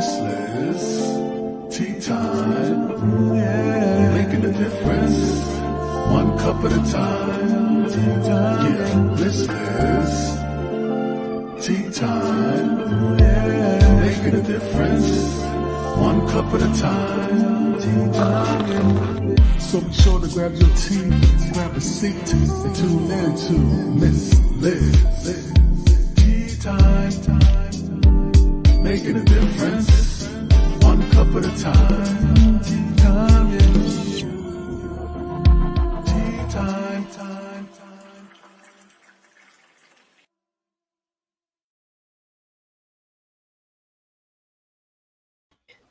Miss Liz, tea time, yeah, making a difference, one cup at a time, tea time, yeah, Miss Liz, tea time, yeah, making a difference, one cup at a time, tea time. So be sure to grab your tea, grab a seat, and tune in to Miss Liz, tea time. Making a difference, one cup at a time. Tea time, yeah. Tea time, time.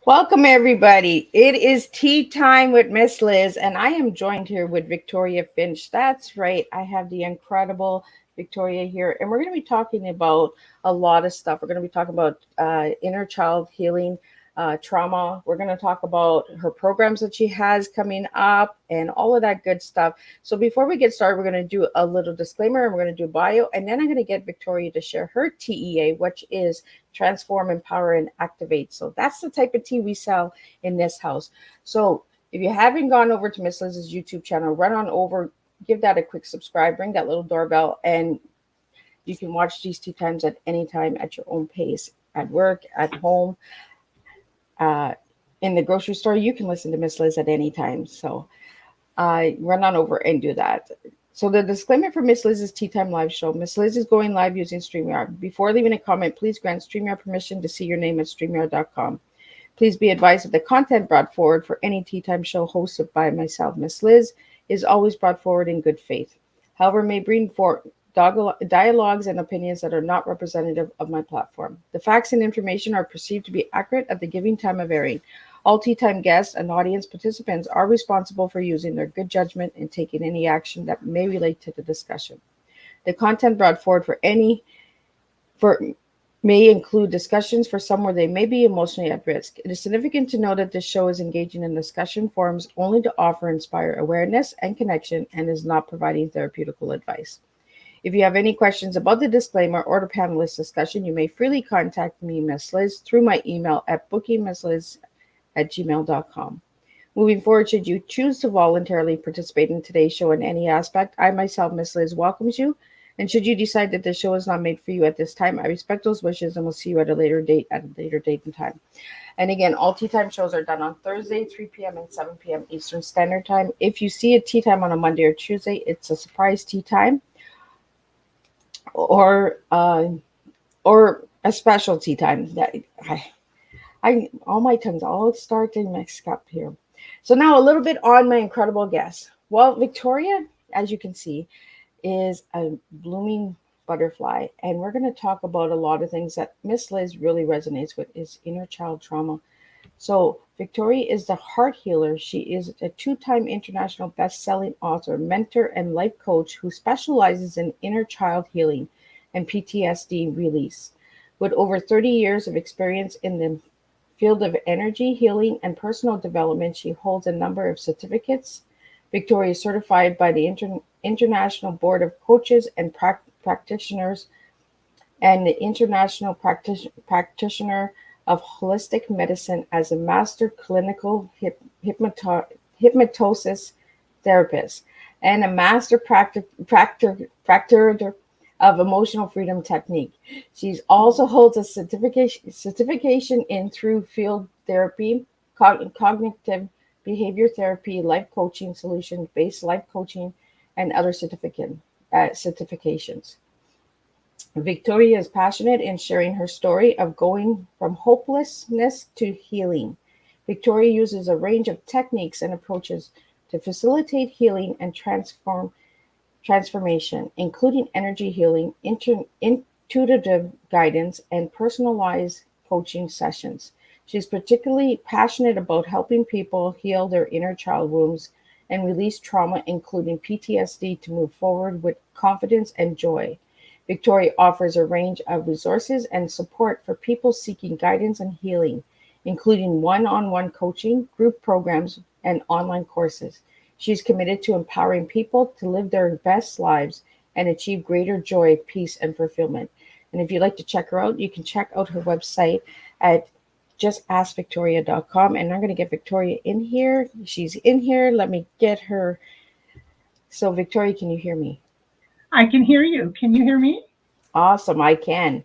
Welcome, everybody. It is tea time with Miss Liz, and I am joined here with Victoria Finch. That's right. I have the incredible Victoria here, and we're going to be talking about a lot of stuff. We're going to be talking about inner child healing, trauma. We're going to talk about her programs that she has coming up and all of that good stuff. So before we get started, we're going to do a little disclaimer and we're going to do bio, and then I'm going to get Victoria to share her TEA, which is transform, empower, and activate. So that's the type of tea we sell in this house. So if you haven't gone over to Miss Liz's YouTube channel, run on over, give that a quick subscribe, ring that little doorbell, and you can watch these tea times at any time at your own pace, at work, at home, uh, in the grocery store. You can listen to Miss Liz at any time. So run on over and do that. So the disclaimer for Miss Liz's Tea Time Live show. Miss Liz is going live using StreamYard. Before leaving a comment, please grant StreamYard permission to see your name at StreamYard.com. Please be advised that the content brought forward for any Tea Time show hosted by myself, Miss Liz, is always brought forward in good faith. However, may bring forth dialogues and opinions that are not representative of my platform. The facts and information are perceived to be accurate at the giving time of airing. All tea time guests and audience participants are responsible for using their good judgment and taking any action that may relate to the discussion. The content brought forward for may include discussions for some where they may be emotionally at risk. It is significant to know that this show is engaging in discussion forums only to offer inspire awareness and connection and is not providing therapeutical advice. If you have any questions about the disclaimer or the panelist discussion, you may freely contact me, Miss Liz, through my email at bookingmissliz@gmail.com. Moving forward, should you choose to voluntarily participate in today's show in any aspect, I myself, Miss Liz, welcomes you. And should you decide that the show is not made for you at this time, I respect those wishes and will see you at a later date and time. And again, all tea time shows are done on Thursday, 3 p.m. and 7 p.m. Eastern Standard Time. If you see a tea time on a Monday or Tuesday, it's a surprise tea time or a specialty time. That I all my tongues all starting mixed up here. So now a little bit on my incredible guest. Well, Victoria, as you can see, is a blooming butterfly, and we're going to talk about a lot of things that Miss Liz really resonates with is inner child trauma. So Victoria is the heart healer. She is a two-time international best-selling author, mentor, and life coach who specializes in inner child healing and PTSD release. With over 30 years of experience in the field of energy healing and personal development, she holds a number of certificates. Victoria is certified by the International Board of Coaches and Practitioners and the International Practitioner of Holistic Medicine as a Master Clinical Hypnosis Therapist and a Master Practitioner of Emotional Freedom Technique. She also holds a certification in through field therapy, cognitive behavior therapy, life coaching, solution-based life coaching, and other certifications. Victoria is passionate in sharing her story of going from hopelessness to healing. Victoria uses a range of techniques and approaches to facilitate healing and transformation, including energy healing, intuitive guidance, and personalized coaching sessions. She's particularly passionate about helping people heal their inner child wounds and release trauma, including PTSD, to move forward with confidence and joy. Victoria offers a range of resources and support for people seeking guidance and healing, including one-on-one coaching, group programs, and online courses. She's committed to empowering people to live their best lives and achieve greater joy, peace, and fulfillment. And if you'd like to check her out, you can check out her website at justaskvictoria.com. And I'm going to get Victoria in here. She's in here. Let me get her. So, Victoria, can you hear me? I can hear you. Can you hear me? Awesome, I can.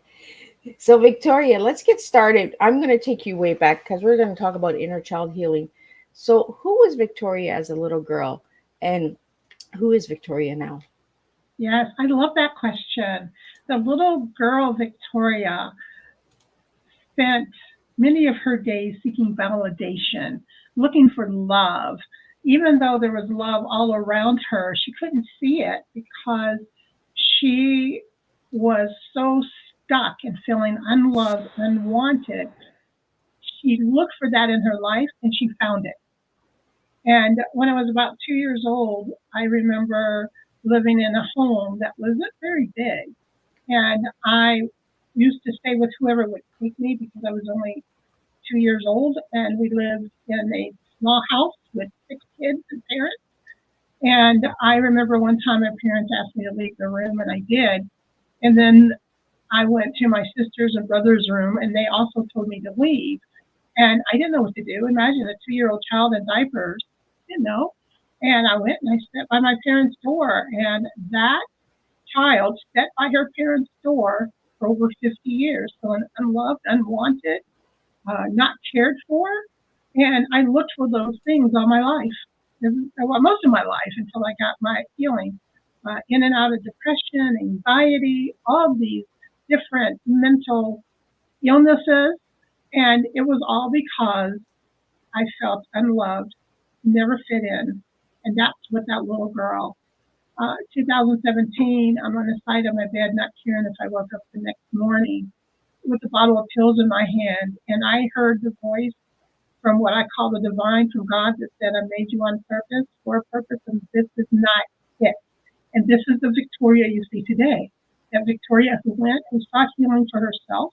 So, Victoria, let's get started. I'm going to take you way back because we're going to talk about inner child healing. So, who was Victoria as a little girl, and who is Victoria now? Yes, I love that question. The little girl, Victoria, spent many of her days seeking validation, looking for love. Even though there was love all around her, she couldn't see it because she was so stuck in feeling unloved, unwanted. She looked for that in her life and she found it. And when I was about 2 years old, I remember living in a home that wasn't very big. And I used to stay with whoever would take me because I was only 2 years old. And we lived in a small house with 6 kids and parents. And I remember one time my parents asked me to leave the room, and I did. And then I went to my sister's and brother's room, and they also told me to leave. And I didn't know what to do. Imagine a 2-year-old child in diapers, didn't know. And I went and I sat by my parents' door, and that child sat by her parents' door for over 50 years, feeling unloved, unwanted, not cared for. And I looked for those things all my life, well, most of my life until I got my healing, in and out of depression, anxiety, all of these different mental illnesses. And it was all because I felt unloved, never fit in. And that's what that little girl, 2017, I'm on the side of my bed, not caring if I woke up the next morning with a bottle of pills in my hand. And I heard the voice from what I call the divine, from God, that said, I made you on purpose, for a purpose, and this is not it. And this is the Victoria you see today. That Victoria who went and sought healing for herself.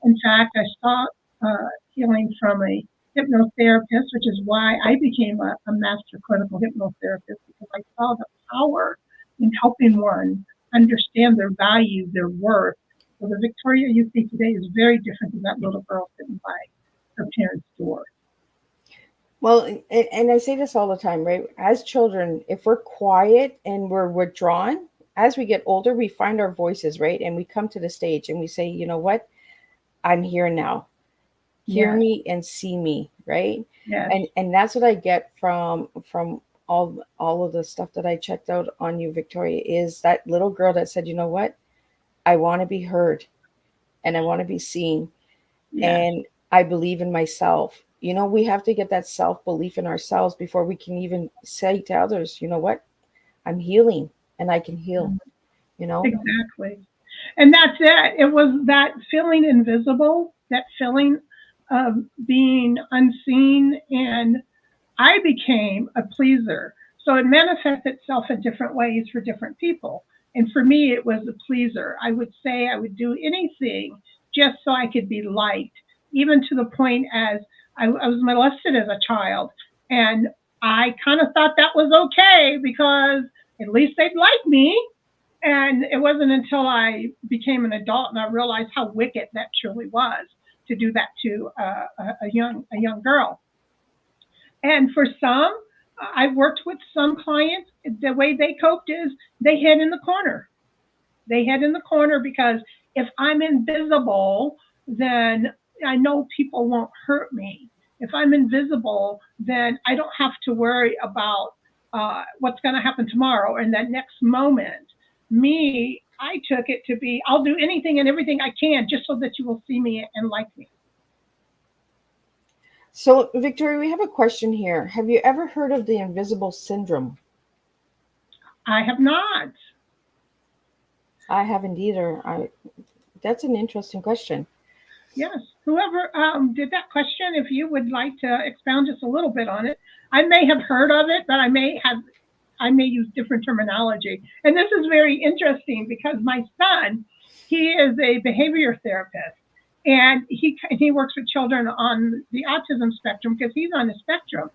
In fact, I saw healing from a hypnotherapist, which is why I became a master clinical hypnotherapist, because I saw the power in helping one understand their value, their worth. So the Victoria you see today is very different than that little girl sitting by her parents' door. Well, and I say this all the time, right? As children, if we're quiet and we're withdrawn, as we get older, we find our voices, right? And we come to the stage and we say, you know what? I'm here now. Hear Yes, me and see me, right? yes, And that's what I get from all of the stuff that I checked out on you, Victoria, is that little girl that said, you know what? I want to be heard and I want to be seen, yes. and I believe in myself. We have to get that self belief in ourselves before we can even say to others, you know what? I'm healing and I can heal, you know? Exactly. And that's it. It was that feeling invisible, that feeling of being unseen. And I became a pleaser. So it manifests itself in different ways for different people. And for me, it was a pleaser. I would say I would do anything just so I could be liked, even to the point as I was molested as a child. And I kind of thought that was okay because at least they'd like me. And it wasn't until I became an adult and I realized how wicked that truly was to do that to a young girl. And for some, I've worked with some clients. The way they coped is they hid in the corner. They hid in the corner because if I'm invisible, then I know people won't hurt me. If I'm invisible, then I don't have to worry about what's going to happen tomorrow and that next moment. Me, I took it to be, I'll do anything and everything I can just so that you will see me and like me. So, Victoria, we have a question here. Have you ever heard of the invisible syndrome? I have not. I haven't either. That's an interesting question. Yes. Whoever did that question, if you would like to expound just a little bit on it, I may have heard of it, but I may use different terminology. And this is very interesting because my son, he is a behavior therapist, and he works with children on the autism spectrum because he's on the spectrum.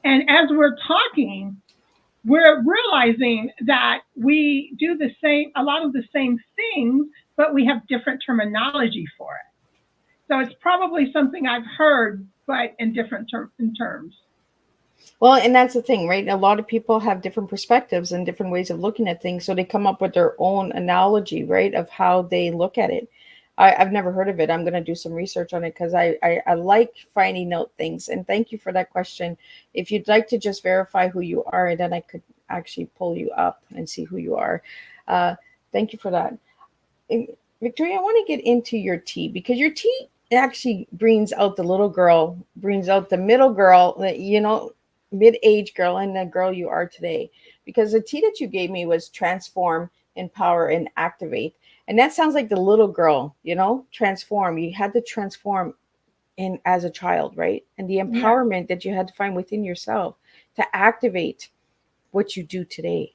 And as we're talking, we're realizing that we do a lot of the same things, but we have different terminology for it. So it's probably something I've heard, but in different terms. Well, and that's the thing, right? A lot of people have different perspectives and different ways of looking at things. So they come up with their own analogy, right, of how they look at it. I've never heard of it. I'm going to do some research on it because I like finding out things. And thank you for that question. If you'd like to just verify who you are, and then I could actually pull you up and see who you are. Uh, Thank you for that. And Victoria, I want to get into your tea because your tea actually brings out the little girl, brings out the middle girl, mid-age girl, and the girl you are today. Because the tea that you gave me was transform, empower, and activate. And that sounds like the little girl, transform. You had to transform in as a child, right? And the Yeah. empowerment that you had to find within yourself to activate what you do today.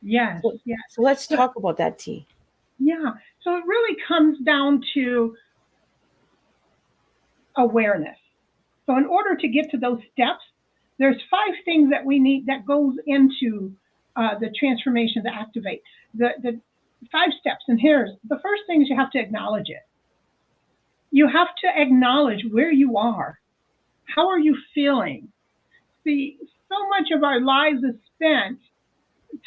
Yes. So, Yes. so let's So, talk about that tea. yeah. So it really comes down to awareness. So in order to get to those steps, there's 5 things that we need that goes into the transformation to activate the 5 steps. And here's the first thing: is you have to acknowledge it. You have to acknowledge where you are. How are you feeling? See, so much of our lives is spent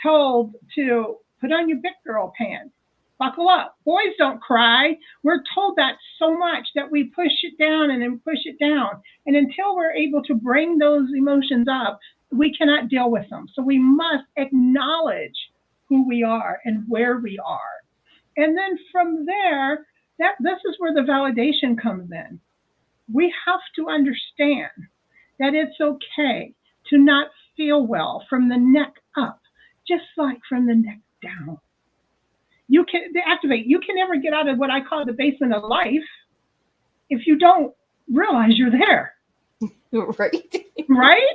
told to put on your big girl pants, buckle up. Boys don't cry. We're told that so much that we push it down and then push it down. And until we're able to bring those emotions up, we cannot deal with them. So we must acknowledge who we are and where we are. And then from there, this is where the validation comes in. We have to understand that it's okay to not feel well from the neck up, just like from the neck down. You can activate. You can never get out of what I call the basement of life if you don't realize you're there, Right? right?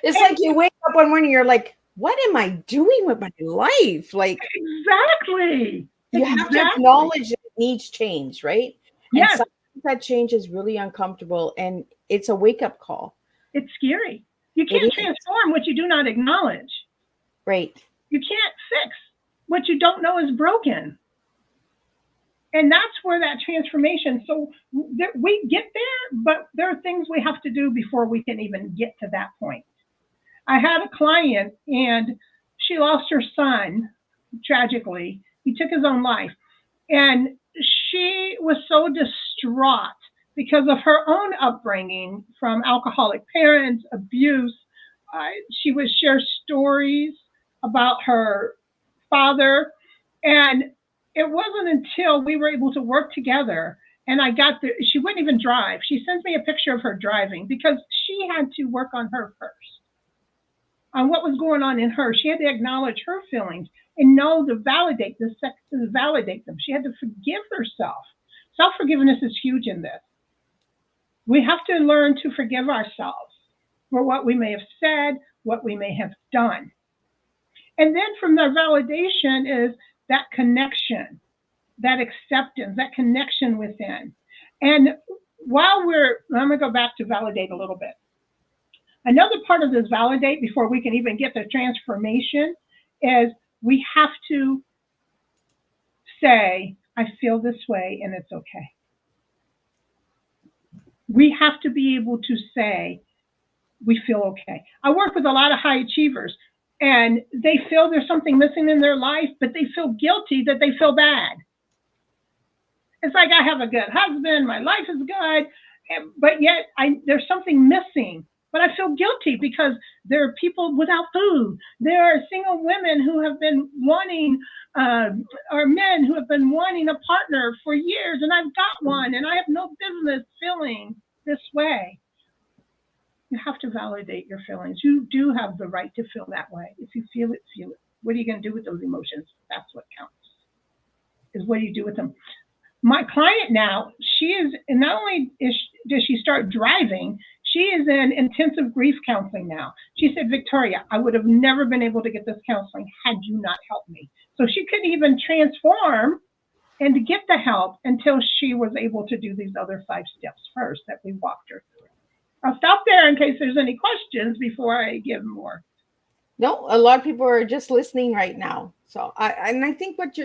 It's like And you wake up one morning, you're like, what am I doing with my life? Like, exactly, you have to exactly. acknowledge that it needs change, right? And Yes, sometimes that change is really uncomfortable and it's a wake up call. it's scary. You It can't is, transform what you do not acknowledge. right? You can't fix what you don't know is broken. And that's where that transformation. So we get there, but there are things we have to do before we can even get to that point. I had a client and she lost her son tragically. He took his own life. And she was so distraught because of her own upbringing from alcoholic parents, abuse. She would share stories about her father. And it wasn't until we were able to work together and I got there, she wouldn't even drive. She sends me a picture of her driving because she had to work on her first, on what was going on in her. She had to acknowledge her feelings and know to validate the sex, to validate them. She had to forgive herself. Self forgiveness is huge in this. We have to learn to forgive ourselves for what we may have said, what we may have done. And then from the validation is that connection, that acceptance, that connection within. And I'm going to go back to validate a little bit. Another part of this validate before we can even get the transformation is we have to say, I feel this way and it's okay. We have to be able to say, we feel okay. I work with a lot of high achievers and they feel there's something missing in their life, but they feel guilty that they feel bad. It's like I have a good husband, my life is good, but yet there's something missing. But I feel guilty because there are people without food. There are single women who have been wanting, or men who have been wanting a partner for years, and I've got one, and I have no business feeling this way. You have to validate your feelings. You do have the right to feel that way. If you feel it, feel it. What are you going to do with those emotions? That's what counts. Is what do you do with them? My client now, she is, and not only does she start driving, she is in intensive grief counseling now. She said, Victoria, I would have never been able to get this counseling had you not helped me. So she couldn't even transform and to get the help until she was able to do these other 5 steps first that we walked her through. I'll stop there in case there's any questions before I give more. No, a lot of people are just listening right now. So I think what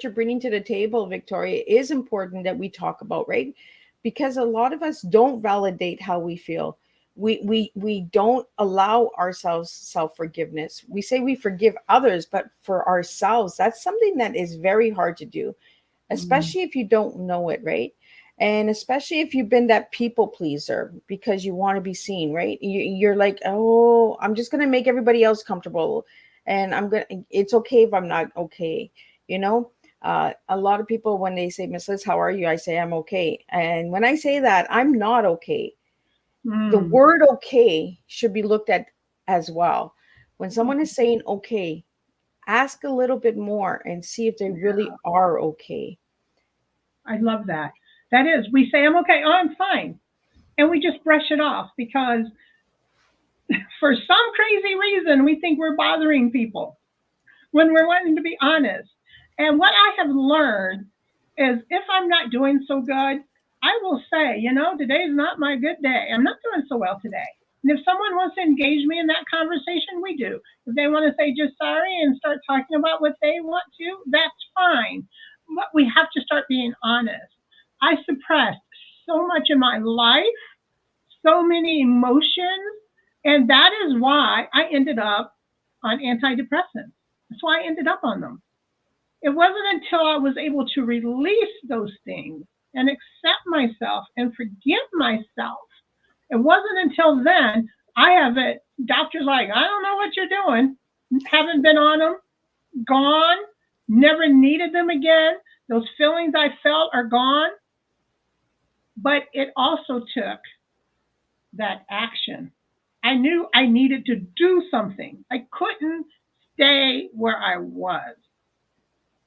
you're bringing to the table, Victoria, is important that we talk about, right? Because a lot of us don't validate how we feel. We don't allow ourselves self-forgiveness. We say we forgive others, but for ourselves, that's something that is very hard to do, Mm. especially if you don't know it, right? And especially if you've been that people pleaser because you want to be seen, right? You're like, oh, I'm just gonna make everybody else comfortable, and it's okay if I'm not okay, you know. A lot of people, when they say, Miss Liz, how are you? I say I'm okay, and when I say that, I'm not okay. The Mm. word okay should be looked at as well. When someone is saying okay, ask a little bit more and see if they really are okay. I love that. That is, we say, I'm okay, oh, I'm fine. And we just brush it off because for some crazy reason, we think we're bothering people when we're wanting to be honest. And what I have learned is if I'm not doing so good, I will say, today's not my good day. I'm not doing so well today. And if someone wants to engage me in that conversation, we do. If they want to say just sorry and start talking about what they want to, that's fine. But we have to start being honest. I suppressed so much in my life, so many emotions, and that is why I ended up on antidepressants. That's why I ended up on them. It wasn't until I was able to release those things and accept myself and forgive myself. It wasn't until then I have it. Doctors like, I don't know what you're doing. Haven't been on them, gone, never needed them again. Those feelings I felt are gone. But it also took that action. I knew I needed to do something. I couldn't stay where I was.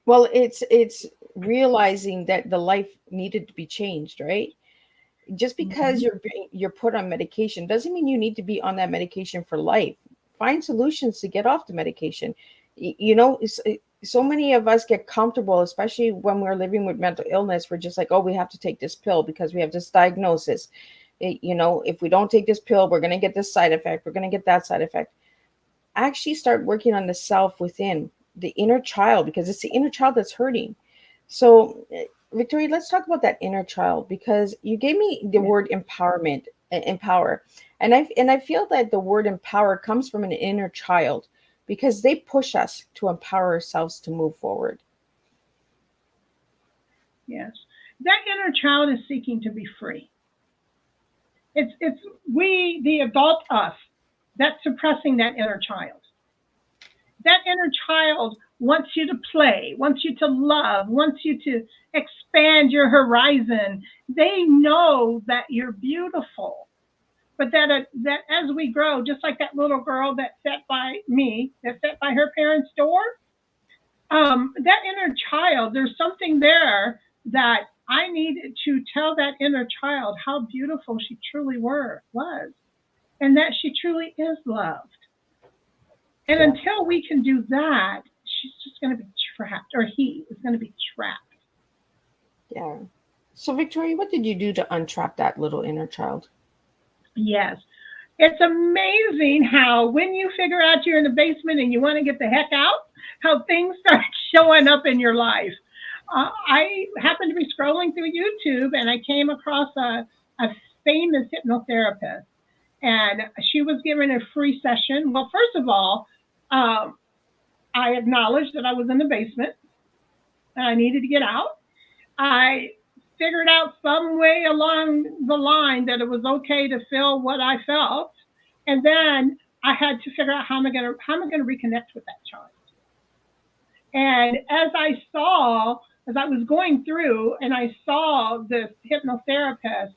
Well, it's realizing that the life needed to be changed, right? Just because Mhm. you're put on medication doesn't mean you need to be on that medication for life. Find solutions to get off the medication. So many of us get comfortable, especially when we're living with mental illness. We're just like, oh, we have to take this pill because we have this diagnosis. If we don't take this pill, we're going to get this side effect. We're going to get that side effect. Actually start working on the self within, the inner child, because it's the inner child that's hurting. So, Victoria, let's talk about that inner child, because you gave me the Yeah. word empowerment, empower, and I feel that the word empower comes from an inner child because they push us to empower ourselves to move forward. Yes. That inner child is seeking to be free. It's we, the adult us, that's suppressing that inner child. That inner child wants you to play, wants you to love, wants you to expand your horizon. They know that you're beautiful. But that as we grow, just like that little girl that sat by me, that sat by her parents' door, that inner child, there's something there that I needed to tell that inner child how beautiful she truly was, and that she truly is loved. And Yeah, until we can do that, she's just going to be trapped, or he is going to be trapped. yeah. So, Victoria, what did you do to untrap that little inner child? Yes. It's amazing how when you figure out you're in the basement and you want to get the heck out, how things start showing up in your life. I happened to be scrolling through YouTube and I came across a famous hypnotherapist, and she was giving a free session. Well, first of all, um, I acknowledged that I was in the basement and I needed to get out. I figured out some way along the line that it was okay to feel what I felt, and then I had to figure out how am I gonna reconnect with that child. And as I was going through, and I saw this hypnotherapist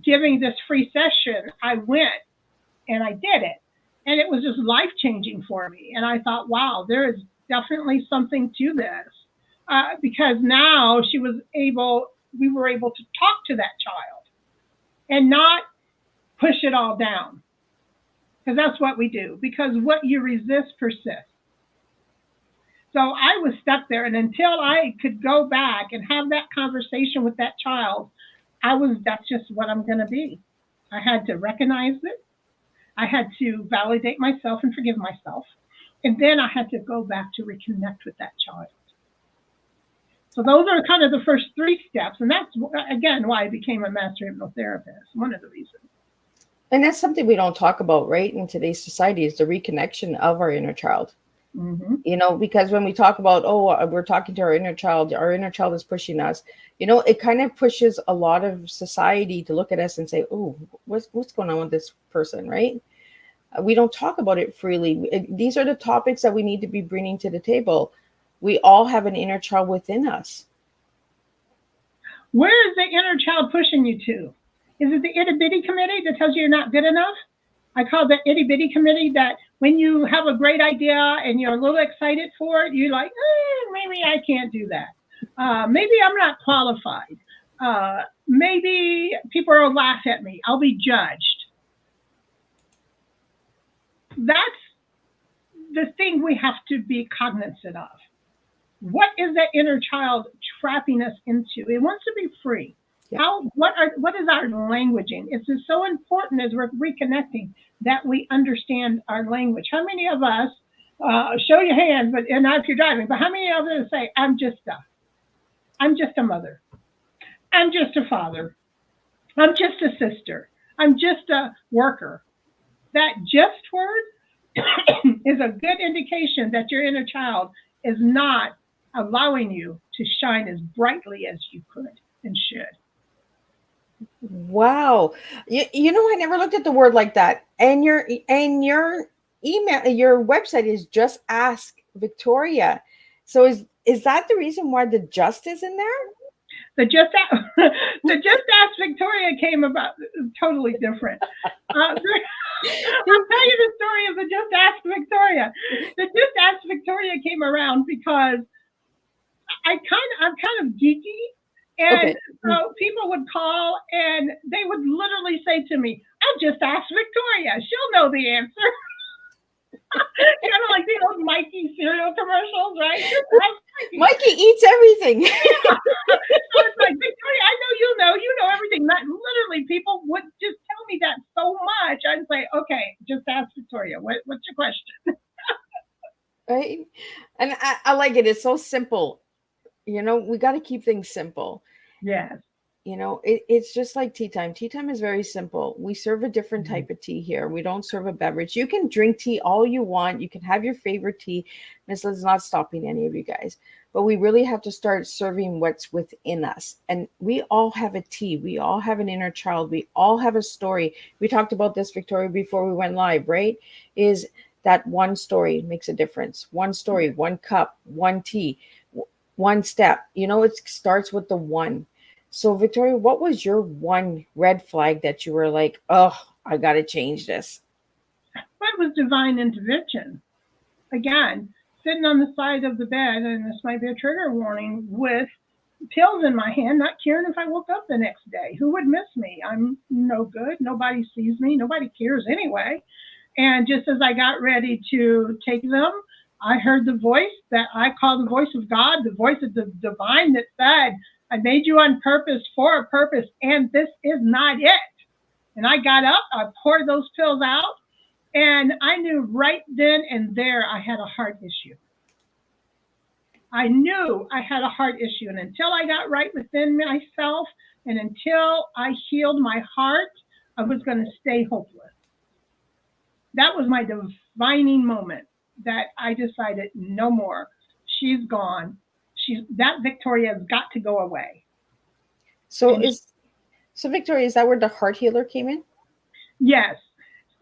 giving this free session, I went and I did it, and it was just life changing for me. And I thought, wow, there is definitely something to this, because now we were able to talk to that child and not push it all down, because that's what we do. Because what you resist persists. So I was stuck there, and until I could go back and have that conversation with that child, that's just what I'm going to be. I had to recognize it. I had to validate myself and forgive myself. And then I had to go back to reconnect with that child. So those are kind of the first 3 steps. And that's, again, why I became a master hypnotherapist, one of the reasons. And that's something we don't talk about, right, in today's society, is the reconnection of our inner child. Mm-hmm. Because when we talk about, we're talking to our inner child is pushing us, it kind of pushes a lot of society to look at us and say, oh, what's going on with this person, right? We don't talk about it freely. These are the topics that we need to be bringing to the table. We all have an inner child within us. Where is the inner child pushing you to? Is it the itty bitty committee that tells you you're not good enough? I call the itty bitty committee that when you have a great idea and you're a little excited for it, you're like, maybe I can't do that. Maybe I'm not qualified. Maybe people will laugh at me. I'll be judged. That's the thing we have to be cognizant of. What is that inner child trapping us into? It wants to be free. Yeah. What is our languaging? It's just so important as we're reconnecting that we understand our language. How many of us, show your hands, and not if you're driving, but how many of us say, I'm just a mother. I'm just a father. I'm just a sister. I'm just a worker. That just word is a good indication that your inner child is not allowing you to shine as brightly as you could and should. Wow. I never looked at the word like that. And your email, your website is Just Ask Victoria. So is that the reason why the just is in there? The Just Ask Victoria came about totally different. I'll tell you the story of the Just Ask Victoria. The Just Ask Victoria came around because I'm kind of geeky. And so people would call and they would literally say to me, I'll just ask Victoria. She'll know the answer. Kind of like the old Mikey cereal commercials, right? Mikey eats everything. Yeah. So it's like, Victoria, I know you know everything. Not literally, people would just tell me that so much. I'd say, okay, just ask Victoria. What's your question? Right? And I like it. It's so simple. We got to keep things simple. Yes. It's just like tea time. Tea time is very simple. We serve a different type of tea here. We don't serve a beverage. You can drink tea all you want. You can have your favorite tea. This is not stopping any of you guys. But we really have to start serving what's within us. And we all have a tea. We all have an inner child. We all have a story. We talked about this, Victoria, before we went live, right? Is that one story makes a difference. One story, one cup, one tea, one step. It starts with the one. So, Victoria, what was your one red flag that you were like, oh, I got to change this? What was divine intervention? Again, sitting on the side of the bed, and this might be a trigger warning, with pills in my hand, not caring if I woke up the next day. Who would miss me? I'm no good. Nobody sees me. Nobody cares anyway. And just as I got ready to take them, I heard the voice that I call the voice of God, the voice of the divine, that said, I made you on purpose for a purpose, and this is not it. And I got up, I poured those pills out, and I knew right then and there I had a heart issue. I knew I had a heart issue. And until I got right within myself and until I healed my heart, I was going to stay hopeless. That was my divining moment that I decided no more. She's gone. That Victoria has got to go away. So Victoria, is that where the heart healer came in? Yes.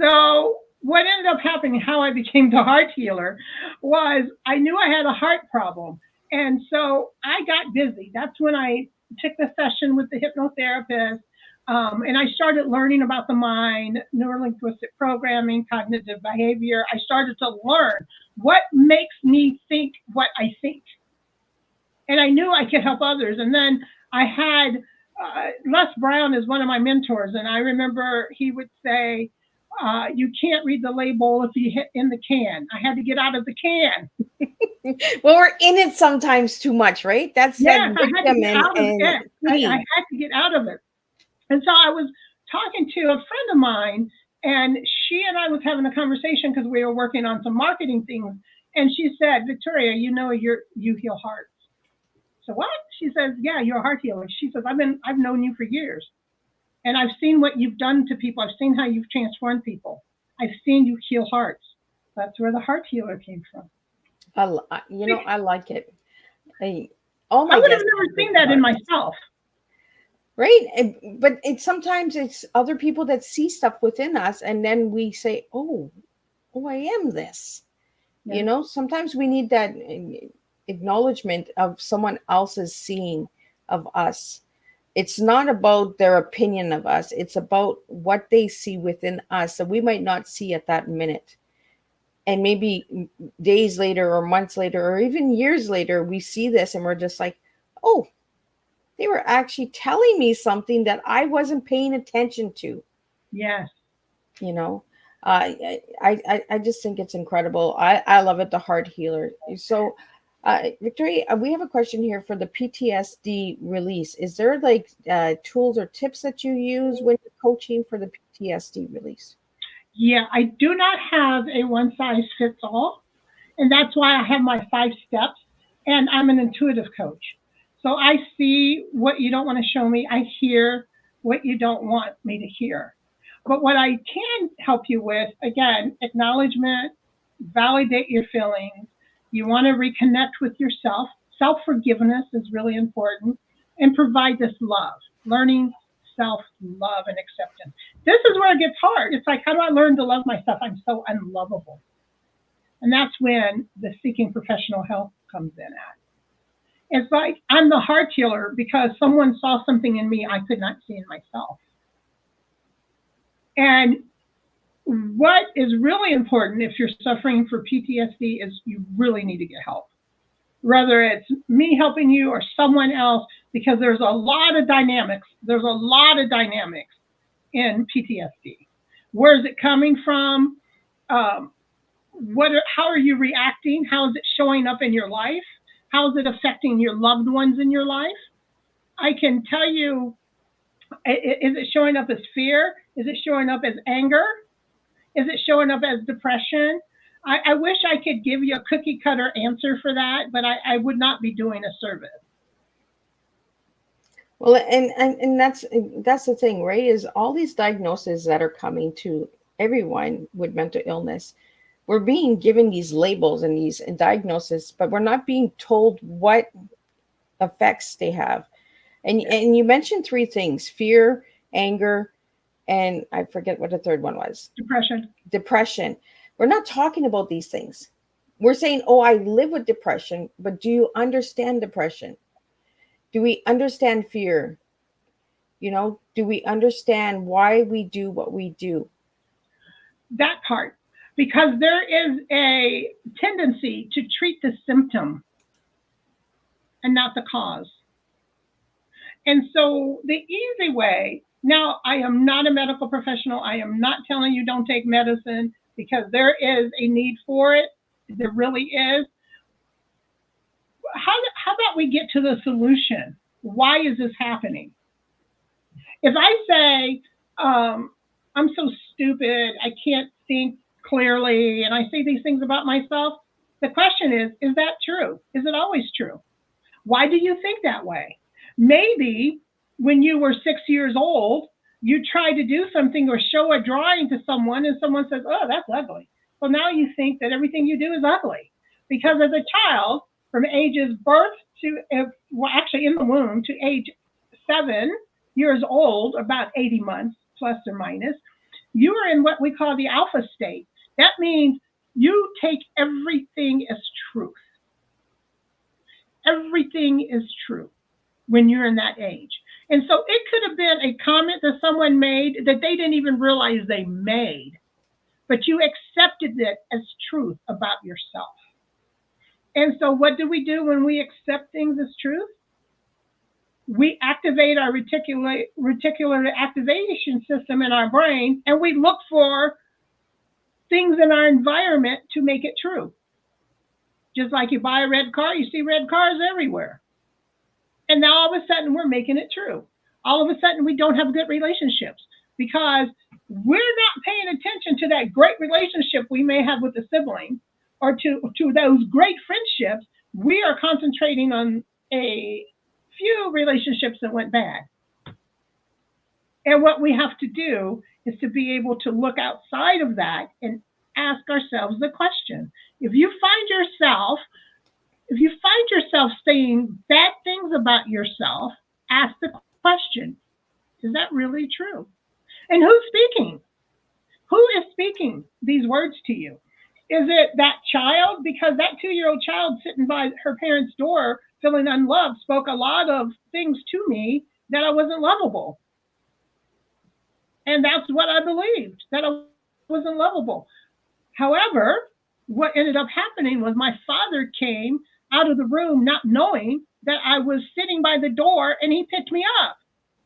So what ended up happening, how I became the heart healer, was I knew I had a heart problem. And so I got busy. That's when I took the session with the hypnotherapist. And I started learning about the mind, neurolinguistic programming, cognitive behavior. I started to learn what makes me think what I think. And I knew I could help others. And then I had Les Brown is one of my mentors. And I remember he would say, you can't read the label if you hit in the can. I had to get out of the can. Well, we're in it sometimes too much, right? That's yes, I had to get out of it. I had to get out of it. And so I was talking to a friend of mine, and she and I was having a conversation because we were working on some marketing things. And she said, Victoria, you know you heal hearts. So what? She says, yeah, you're a heart healer. She says, I've known you for years. And I've seen what you've done to people. I've seen how you've transformed people. I've seen you heal hearts. That's where the heart healer came from. I like it. All I my would have guests never have seen great that in hearts, myself. right? But sometimes it's other people that see stuff within us, and then we say, "Oh, I am this." Yeah. Sometimes we need that acknowledgement of someone else's seeing of us. It's not about their opinion of us. It's about what they see within us that we might not see at that minute. And maybe days later or months later or even years later, we see this and we're just like, oh, they were actually telling me something that I wasn't paying attention to. Yes. you know I just think it's incredible. I love it, the heart healer. So Victoria, we have a question here for the PTSD release. Is there like tools or tips that you use when you're coaching for the PTSD release? Yeah, I do not have a one size fits all. And that's why I have my 5 steps. And I'm an intuitive coach. So I see what you don't want to show me. I hear what you don't want me to hear. But what I can help you with, again, acknowledgement, validate your feelings. You want to reconnect with yourself. Self forgiveness is really important, and provide this love, learning self love and acceptance. This is where it gets hard. It's like, how do I learn to love myself? I'm so unlovable. And that's when the seeking professional help comes in at. It's like I'm the heart healer because someone saw something in me I could not see in myself. And what is really important if you're suffering for PTSD is you really need to get help. Whether it's me helping you or someone else, because there's a lot of dynamics. There's a lot of dynamics in PTSD. Where is it coming from? How are you reacting? How is it showing up in your life? How is it affecting your loved ones in your life? I can tell you, is it showing up as fear? Is it showing up as anger? Is it showing up as depression? I wish I could give you a cookie cutter answer for that, but I would not be doing a service. Well, and that's the thing, right? Is all these diagnoses that are coming to everyone with mental illness, we're being given these labels and these diagnoses, but we're not being told what effects they have. And you mentioned 3 things: fear, anger, and I forget what the third one was. Depression. We're not talking about these things. We're saying, oh, I live with depression, but do you understand depression? Do we understand fear? Do we understand why we do what we do? That part. Because there is a tendency to treat the symptom and not the cause. And so the easy way, now I am not a medical professional. I am not telling you don't take medicine, because there is a need for it. There really is. How about we get to the solution? Why is this happening? If I say, I'm so stupid, I can't think clearly, and I say these things about myself, the question is that true? Is it always true? Why do you think that way? Maybe when you were 6 years old, you tried to do something or show a drawing to someone, and someone says, oh, that's ugly. Well, now you think that everything you do is ugly. Because as a child, from ages birth to, actually in the womb, to age 7 years old, about 80 months, plus or minus, you are in what we call the alpha state. That means you take everything as truth. Everything is true when you're in that age. And so it could have been a comment that someone made that they didn't even realize they made, but you accepted it as truth about yourself. And so what do we do when we accept things as truth? We activate our reticular activation system in our brain, and we look for things in our environment to make it true. Just like you buy a red car, you see red cars everywhere. And now all of a sudden we're making it true. All of a sudden we don't have good relationships because we're not paying attention to that great relationship we may have with a sibling, or to those great friendships, we are concentrating on a few relationships that went bad. And what we have to do is to be able to look outside of that and ask ourselves the question. If you find yourself, if you find yourself saying bad things about yourself, ask the question, is that really true? And who's speaking? Who is speaking these words to you? Is it that child? Because that 2-year-old child sitting by her parents' door feeling unloved spoke a lot of things to me that I wasn't lovable. And that's what I believed, that I wasn't lovable. However, what ended up happening was my father came out of the room not knowing that I was sitting by the door, and he picked me up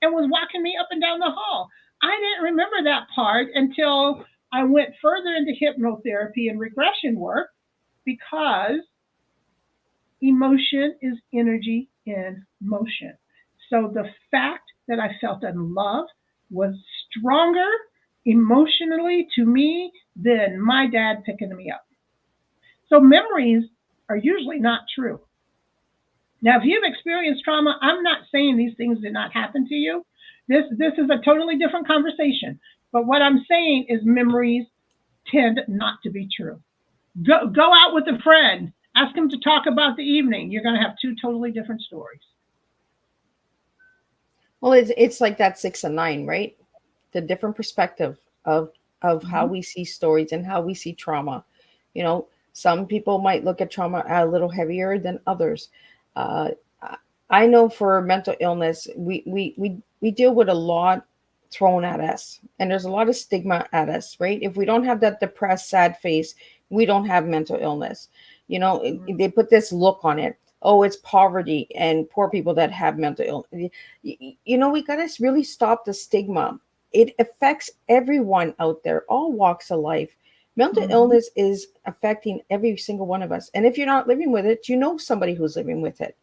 and was walking me up and down the hall. I didn't remember that part until I went further into hypnotherapy and regression work, because emotion is energy in motion. So the fact that I felt unloved was stronger emotionally to me than my dad picking me up. So memories are usually not true. Now, if you've experienced trauma, I'm not saying these things did not happen to you. This is a totally different conversation. But what I'm saying is memories tend not to be true. Go out with a friend. Ask them to talk about the evening. You're going to have two totally different stories. Well, it's like that 6 and 9, right? The different perspective of how Mhm. we see stories and how we see trauma. You know, some people might look at trauma a little heavier than others. Uh, I know for mental illness, we deal with a lot thrown at us, and there's a lot of stigma at us, right? If we don't have that depressed, sad face, we don't have mental illness. You know, they put this look on it. Oh, it's poverty and poor people that have mental illness. You know, we got to really stop the stigma. It affects everyone out there, all walks of life. Mental Mhm. illness is affecting every single one of us. And if you're not living with it, you know somebody who's living with it,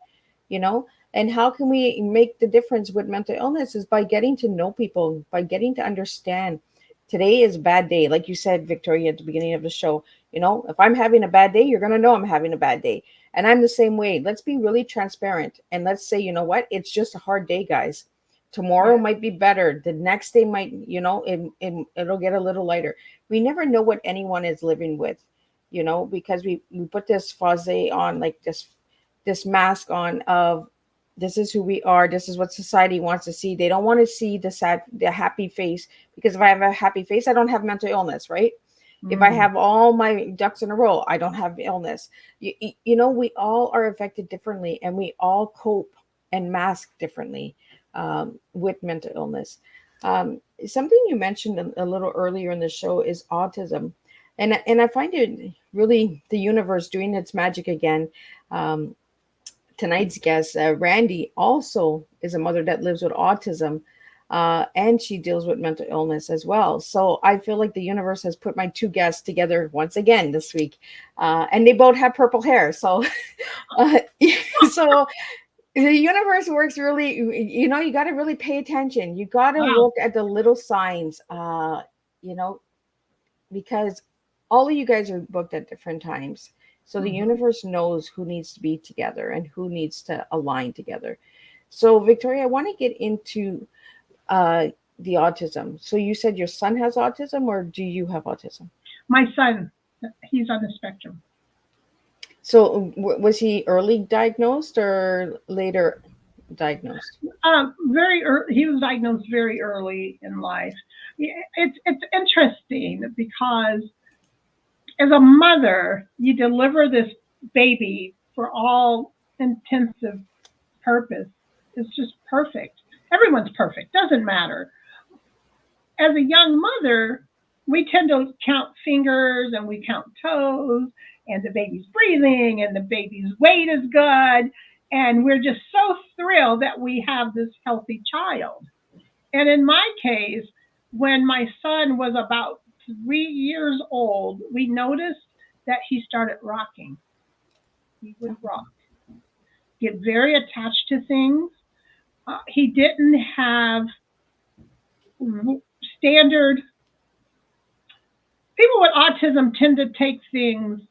you know. And how can we make the difference with mental illness is by getting to know people, by getting to understand today is a bad day, like you said, Victoria, at the beginning of the show. You know, if I'm having a bad day, you're going to know I'm having a bad day, and I'm the same way. Let's be really transparent, and let's say, you know what, it's just a hard day, guys. Tomorrow Yeah. might be better, the next day might, you know, it'll get a little lighter. We never know what anyone is living with, you know, because we put this face on, like this mask on of this is who we are, this is what society wants to see. They don't want to see the happy face, because if I have a happy face, I don't have mental illness, right? If I Mm. have all my ducks in a row, I don't have illness. You know, we all are affected differently, and we all cope and mask differently with mental illness. Something you mentioned a little earlier in the show is autism, and I find it really the universe doing its magic again. Um, Tonight's guest, Randy, also is a mother that lives with autism, and she deals with mental illness as well. So I feel like the universe has put my two guests together once again this week, and they both have purple hair. So, uh, so the universe works really. You know, you got to really pay attention. You got to Wow. look at the little signs. You know, because all of you guys are booked at different times. So the Mhm. universe knows who needs to be together and who needs to align together. So, Victoria, I want to get into uh, the autism. So, you said your son has autism, or do you have autism? My son, he's on the spectrum. So, was he early diagnosed or later diagnosed? Very early, he was diagnosed very early in life. Yeah, it's interesting because as a mother, you deliver this baby for all intensive purpose. It's just perfect. Everyone's perfect. Doesn't matter. As a young mother, we tend to count fingers and we count toes, and the baby's breathing and the baby's weight is good. And we're just so thrilled that we have this healthy child. And in my case, when my son was about 3 years old, we noticed that he started rocking. He would rock, get very attached to things. He didn't have standard. People with autism tend to take things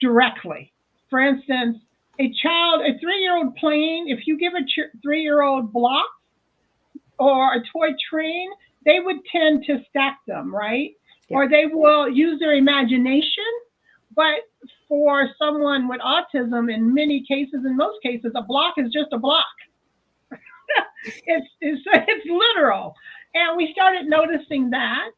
directly. For instance, a 3-year-old playing, if you give a 3-year-old blocks or a toy train, they would tend to stack them, right? Yeah. Or they will use their imagination. But for someone with autism, in most cases, a block is just a block. It's literal. And we started noticing that.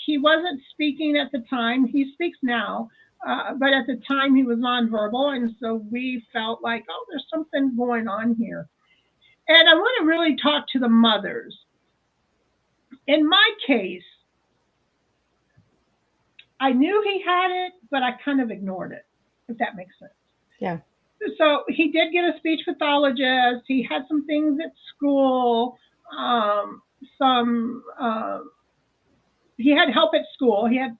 He wasn't speaking at the time. He speaks now. But at the time, he was nonverbal. And so we felt like, oh, there's something going on here. And I want to really talk to the mothers. In my case, I knew he had it, but I kind of ignored it, if that makes sense. Yeah. So he did get a speech pathologist. He had some things at school, some he had help at school. He had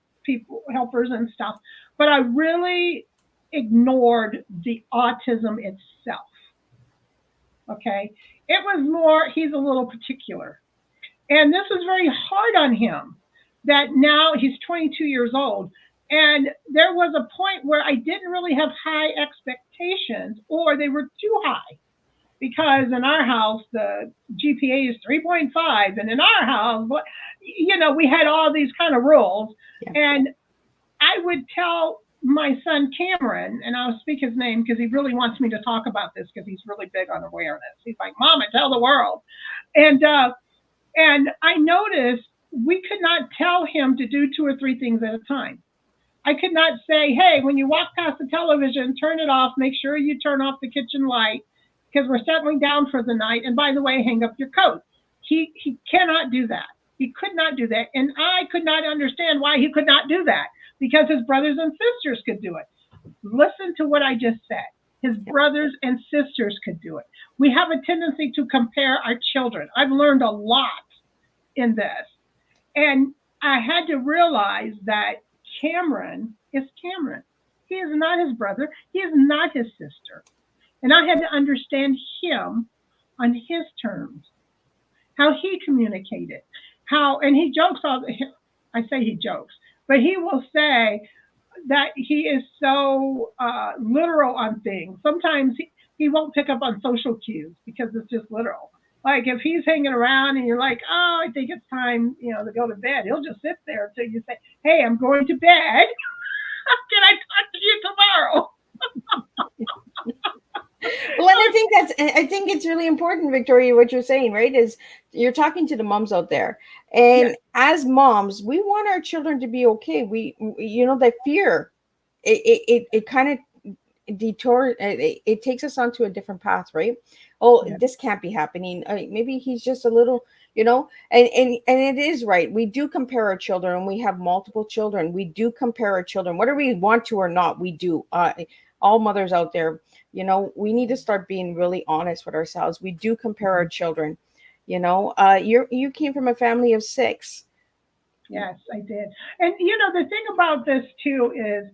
helpers and stuff. But I really ignored the autism itself. Okay. It was more, he's a little particular. And this was very hard on him that now he's 22 years old. And there was a point where I didn't really have high expectations, or they were too high. Because in our house, the GPA is 3.5. And in our house, we had all these kind of rules. Yeah. And I would tell my son Cameron, and I'll speak his name because he really wants me to talk about this because he's really big on awareness. He's like, Mama, tell the world. And I noticed we could not tell him to do 2 or 3 things at a time. I could not say, hey, when you walk past the television, turn it off, make sure you turn off the kitchen light because we're settling down for the night. And by the way, hang up your coat. He cannot do that. He could not do that. And I could not understand why he could not do that, because his brothers and sisters could do it. Listen to what I just said. His brothers and sisters could do it. We have a tendency to compare our children. I've learned a lot in this. And I had to realize that Cameron is Cameron. He is not his brother. He is not his sister. And I had to understand him on his terms, how he communicated, and he jokes I say he jokes, but he will say that he is so literal on things. Sometimes he won't pick up on social cues because it's just literal. Like if he's hanging around and you're like, oh, I think it's time, to go to bed, he'll just sit there until you say, hey, I'm going to bed. Can I talk to you tomorrow? Well, and I think it's really important, Victoria, what you're saying, right? Is you're talking to the moms out there. And as moms, we want our children to be okay. That fear, it kind of detour, it takes us onto a different path, right? Oh, this can't be happening. Maybe he's just a little, and it is right. We do compare our children, and we have multiple children. We do compare our children, whether we want to or not, we do. All mothers out there, we need to start being really honest with ourselves. We do compare our children. You came from a family of 6. Yes, I did. And the thing about this too is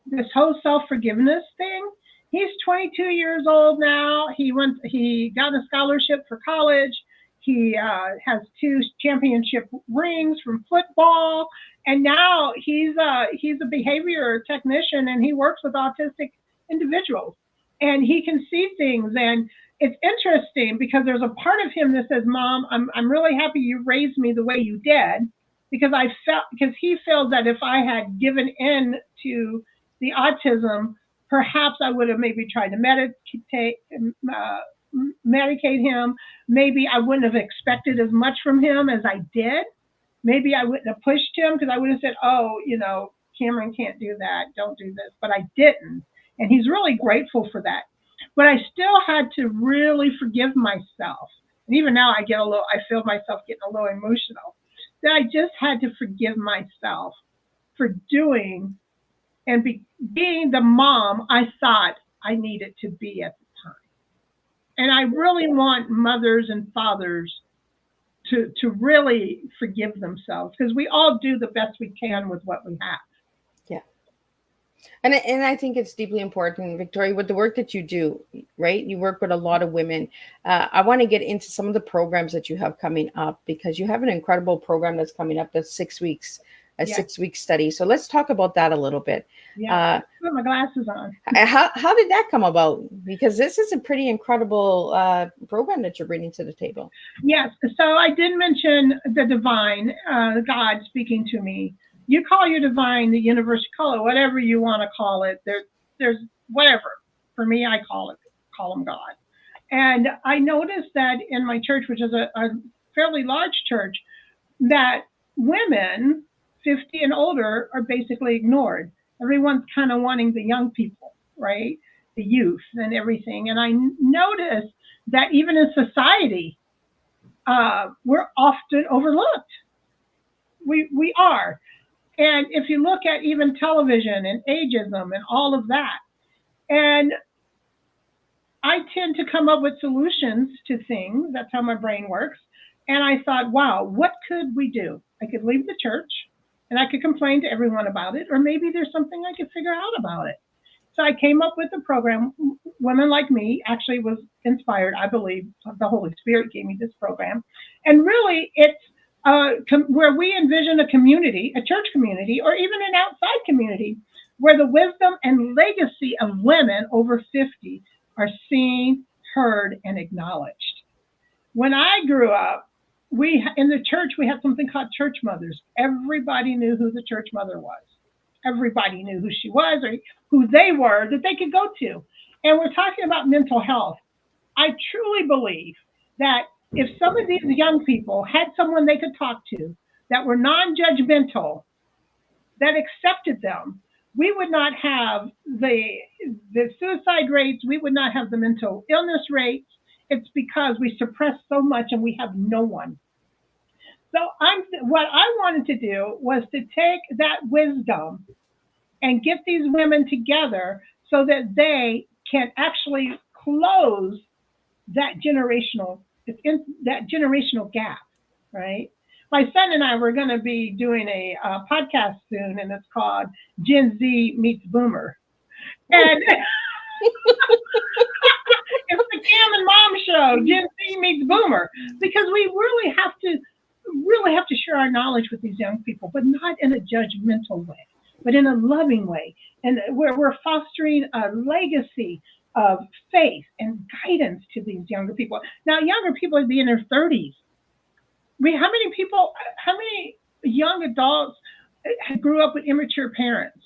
this whole self-forgiveness thing. He's 22 years old now. He got a scholarship for college. He has 2 championship rings from football, and now he's a behavior technician, and he works with autistic individuals, and he can see things. And it's interesting because there's a part of him that says, Mom, I'm really happy you raised me the way you did, because he feels that if I had given in to the autism, perhaps I would have maybe tried to medicate him. Maybe I wouldn't have expected as much from him as I did. Maybe I wouldn't have pushed him, because I would have said, oh, Cameron can't do that. Don't do this. But I didn't. And he's really grateful for that. But I still had to really forgive myself. And even now I feel myself getting a little emotional. That I just had to forgive myself for doing and being the mom I thought I needed to be at the time. And I really want mothers and fathers to really forgive themselves, because we all do the best we can with what we have. Yeah. And I think it's deeply important, Victoria, with the work that you do, right? You work with a lot of women. I want to get into some of the programs that you have coming up, because you have an incredible program that's coming up that's 6 weeks. a Yeah. 6-week study. So let's talk about that a little bit. Yeah. Put my glasses on. How did that come about? Because this is a pretty incredible program that you're bringing to the table. Yes. So I did mention the divine, God speaking to me. You call your divine, the universe, call it whatever you want to call it. There's whatever. For me, I call them God. And I noticed that in my church, which is a fairly large church, that women 50 and older are basically ignored. Everyone's kind of wanting the young people, right? The youth and everything. And I noticed that even in society, we're often overlooked. We are. And if you look at even television and ageism and all of that, and I tend to come up with solutions to things. That's how my brain works. And I thought, wow, what could we do? I could leave the church and I could complain to everyone about it, or maybe there's something I could figure out about it. So I came up with a program. Women Like Me actually was inspired, I believe, the Holy Spirit gave me this program. And really, it's where we envision a community, a church community, or even an outside community, where the wisdom and legacy of women over 50 are seen, heard, and acknowledged. When I grew up, in the church, we had something called church mothers. Everybody knew who the church mother was. Everybody knew who she was or who they were that they could go to. And we're talking about mental health. I truly believe that if some of these young people had someone they could talk to that were non-judgmental, that accepted them, we would not have the suicide rates. We would not have the mental illness rates. It's because we suppress so much and we have no one. So what I wanted to do was to take that wisdom and get these women together so that they can actually close that generational gap, right? My son and I were going to be doing a podcast soon, and it's called Gen Z Meets Boomer. And it's the Cam and Mom show, Gen Z Meets Boomer, because we really have to share our knowledge with these young people, but not in a judgmental way, but in a loving way, and where we're fostering a legacy of faith and guidance to these younger people. Now, younger people would be in their 30s. How many young adults grew up with immature parents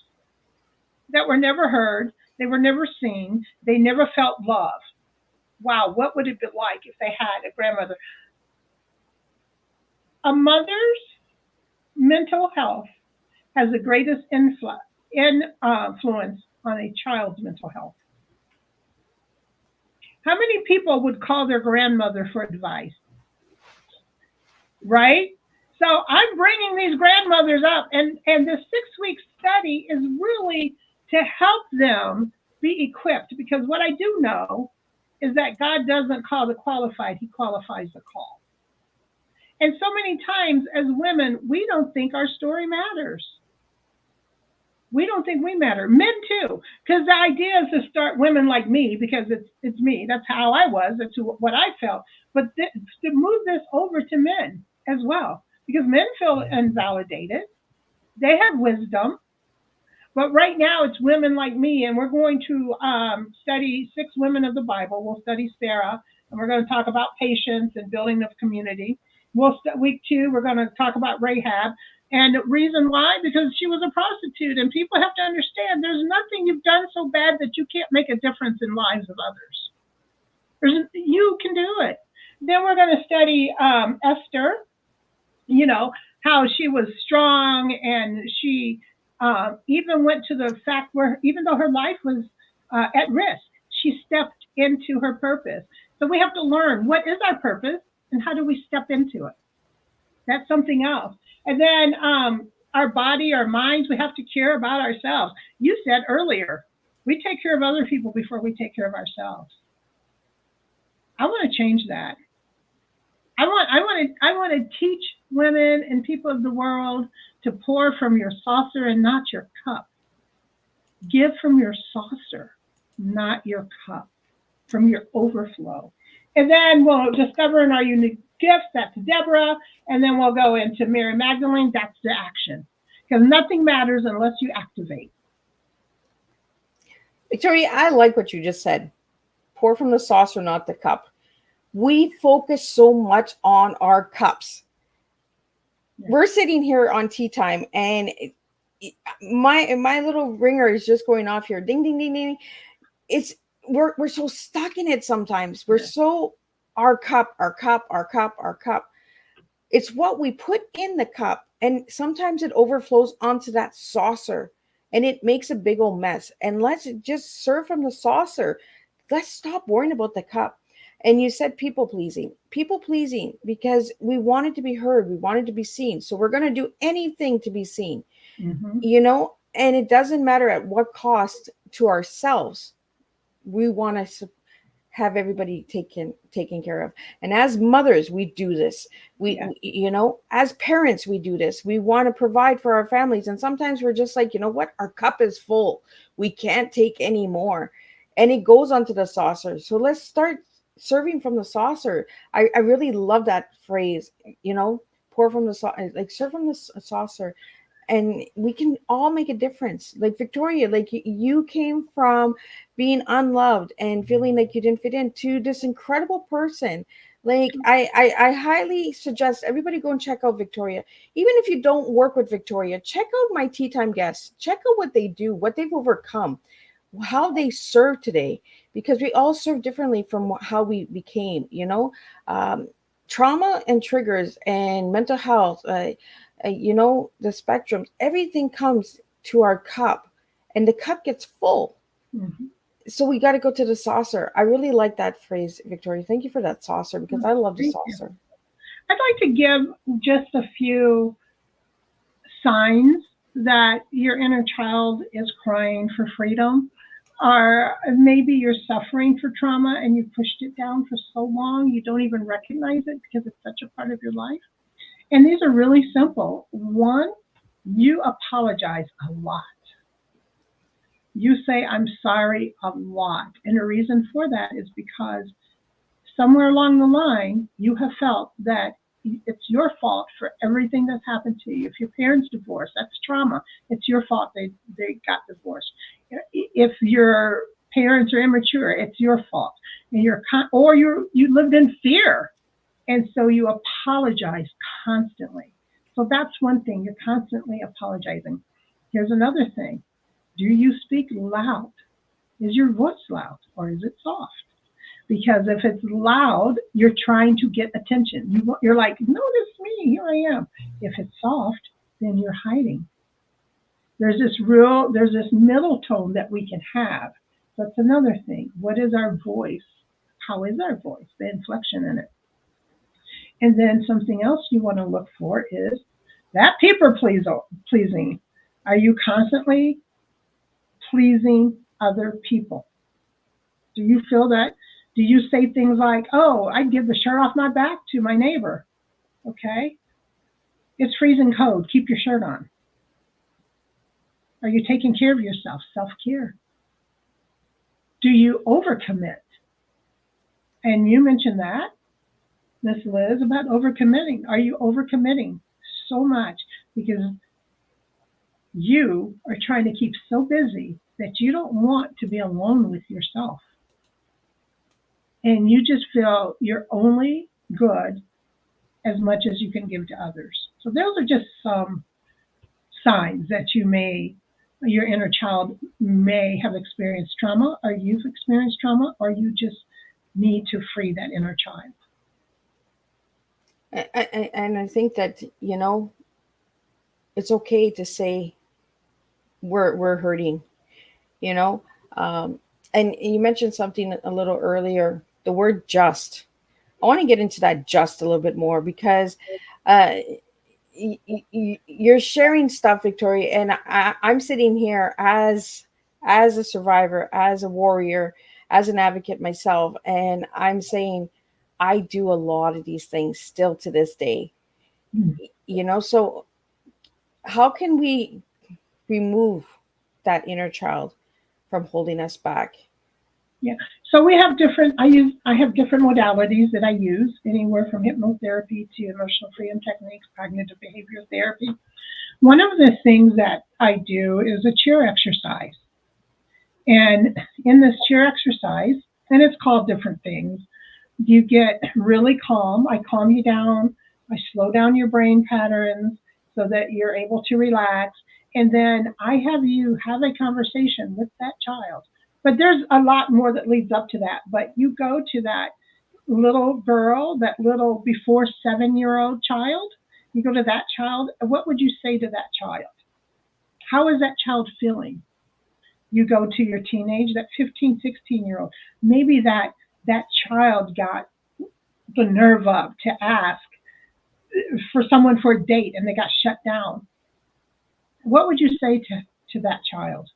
that were never heard, they were never seen, they never felt love? Wow, what would it be like if they had a grandmother? A mother's mental health has the greatest influence on a child's mental health. How many people would call their grandmother for advice? Right? So I'm bringing these grandmothers up, and the 6-week study is really to help them be equipped, because what I do know is that God doesn't call the qualified, he qualifies the call. And so many times as women, we don't think our story matters. We don't think we matter. Men too, because the idea is to start women like me, because it's me. That's how I was. That's what I felt. But to move this over to men as well, because men feel invalidated. They have wisdom. But right now it's women like me, and we're going to study 6 women of the Bible. We'll study Sarah, and we're going to talk about patience and building of community. Week 2, we're going to talk about Rahab. And the reason why? Because she was a prostitute, and people have to understand there's nothing you've done so bad that you can't make a difference in lives of others. You can do it. Then we're going to study Esther, how she was strong, and she even went to the fact where even though her life was at risk, she stepped into her purpose. So we have to learn what is our purpose and how do we step into it. That's something else. And then our body, our minds, we have to care about ourselves. You said earlier, we take care of other people before we take care of ourselves. I want to change that. I want to teach women and people of the world to pour from your saucer and not your cup. Give from your saucer, not your cup, from your overflow. And then we'll discover in our unique gifts, that's Deborah. And then we'll go into Mary Magdalene, that's the action. because nothing matters unless you activate. Victoria, I like what you just said. Pour from the saucer, not the cup. We focus so much on our cups. We're sitting here on tea time, and my little ringer is just going off here. Ding, ding, ding, ding. It's we're so stuck in it sometimes. We're so our cup, our cup, our cup, our cup. It's what we put in the cup, and sometimes it overflows onto that saucer, and it makes a big old mess. And let's just serve from the saucer. Let's stop worrying about the cup. And you said people pleasing, because we wanted to be heard, we wanted to be seen. So we're going to do anything to be seen, and it doesn't matter at what cost to ourselves. We want to have everybody taken care of. And as mothers, we do this. As parents, we do this. We want to provide for our families. And sometimes we're just like, you know what? Our cup is full. We can't take any more. And it goes onto the saucer. So let's start serving from the saucer. I really love that phrase, pour from the saucer, like serve from the saucer. And we can all make a difference. Like Victoria, like you came from being unloved and feeling like you didn't fit in to this incredible person. Like I highly suggest everybody go and check out Victoria. Even if you don't work with Victoria, check out my tea time guests. Check out what they do, what they've overcome, how they serve today, because we all serve differently from how we became, trauma and triggers and mental health, the spectrums, everything comes to our cup, and the cup gets full. Mm-hmm. So we got to go to the saucer. I really like that phrase, Victoria. Thank you for that saucer, because I love the saucer. I'd like to give just a few signs that your inner child is crying for freedom, or maybe you're suffering for trauma and you pushed it down for so long you don't even recognize it because it's such a part of your life. And these are really simple. One, you apologize a lot. You say, I'm sorry a lot. And the reason for that is because somewhere along the line, you have felt that it's your fault for everything that's happened to you. If your parents divorced, that's trauma. It's your fault they got divorced. If your parents are immature, it's your fault. And you lived in fear. And so you apologize constantly. So that's one thing. You're constantly apologizing. Here's another thing. Do you speak loud? Is your voice loud or is it soft? Because if it's loud, you're trying to get attention. You're like, notice me, here I am. If it's soft, then you're hiding. There's this middle tone that we can have. That's another thing. What is our voice? How is our voice? The inflection in it. And then something else you want to look for is that people pleasing. Are you constantly pleasing other people? Do you feel that? Do you say things like, oh, I'd give the shirt off my back to my neighbor? Okay. It's freezing cold. Keep your shirt on. Are you taking care of yourself? Self-care. Do you overcommit? And you mentioned that, Miss Liz, about overcommitting. Are you overcommitting so much because you are trying to keep so busy that you don't want to be alone with yourself? And you just feel you're only good as much as you can give to others. So those are just some signs that your inner child may have experienced trauma, or you've experienced trauma, or you just need to free that inner child. And I think that, it's okay to say we're hurting, and you mentioned something a little earlier, the word just. I want to get into that just a little bit more, because you're sharing stuff, Victoria, and I'm sitting here as a survivor, as a warrior, as an advocate myself, and I'm saying I do a lot of these things still to this day. So how can we remove that inner child from holding us back? Yeah. So we have I have different modalities that I use, anywhere from hypnotherapy to emotional freedom techniques, cognitive behavioral therapy. One of the things that I do is a chair exercise. And in this chair exercise, and it's called different things, you get really calm. I calm you down. I slow down your brain patterns so that you're able to relax. And then I have you have a conversation with that child. But there's a lot more that leads up to that. But you go to that little girl, that little before 7 year old child, you go to that child. What would you say to that child? How is that child feeling? You go to your teenage, that 15, 16 year old. Maybe that child got the nerve up to ask for someone for a date and they got shut down. What would you say to that child?